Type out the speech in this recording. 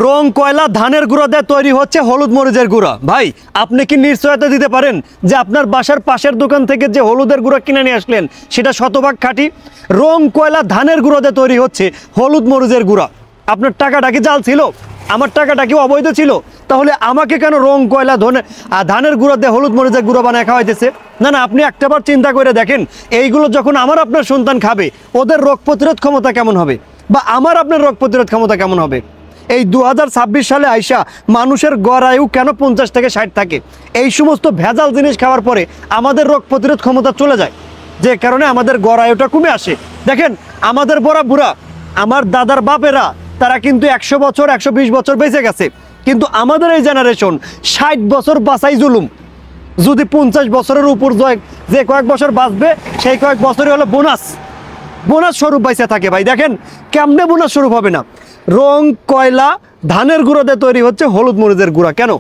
রং কয়লা ধানের গুঁড়া দিয়ে তৈরি হচ্ছে হলুদ মরিচের গুঁড়া। ভাই, আপনি কি নিশ্চয়তা দিতে পারেন যে আপনার বাসার পাশের দোকান থেকে যে হলুদের গুঁড়া কিনে নিয়ে আসলেন সেটা শতভাগ খাঁটি? রং কয়লা ধানের গুঁড়া দিয়ে তৈরি হচ্ছে হলুদ মরিচের গুঁড়া। আপনার টাকাটা কি জাল ছিল? আমার টাকাটা কি অবৈধ ছিল? তাহলে আমাকে কেন রং কয়লা ধানের গুঁড়া দিয়ে হলুদ মরিচের গুঁড়া বানায় খাওয়াইতেছে? না না, আপনি একটাবার চিন্তা করে দেখেন, এইগুলো যখন আমার আপনার সন্তান খাবে ওদের রোগ প্রতিরোধ ক্ষমতা কেমন হবে, বা আমার আপনার রোগ প্রতিরোধ ক্ষমতা কেমন হবে? এই 2026 সালে আইসা মানুষের গড় আয়ু কেন 50 থেকে 60 থাকে? এই সমস্ত ভেজাল জিনিস খাওয়ার পরে আমাদের রোগ প্রতিরোধ ক্ষমতা চলে যায়, যে কারণে আমাদের গড় আয়ুটা কমে আসে। দেখেন, আমাদের বড় বুড়া, আমার দাদার বাপেরা, তারা কিন্তু 100 বছর 120 বছর বেঁচে গেছে, কিন্তু আমাদের এই জেনারেশন 60 বছর বাঁচাই জুলুম। যদি 50 বছরের উপর যে কয়েক বছর বাঁচবে সেই কয়েক বছরই হলো বোনাস স্বরূপ বাইসে থাকে। ভাই দেখেন, কেমনে বোনাস স্বরূপ হবে না? রং কয়লা ধানের গুঁড়ো দিয়ে তৈরি হচ্ছে হলুদ মরিচের গুঁড়া কেন?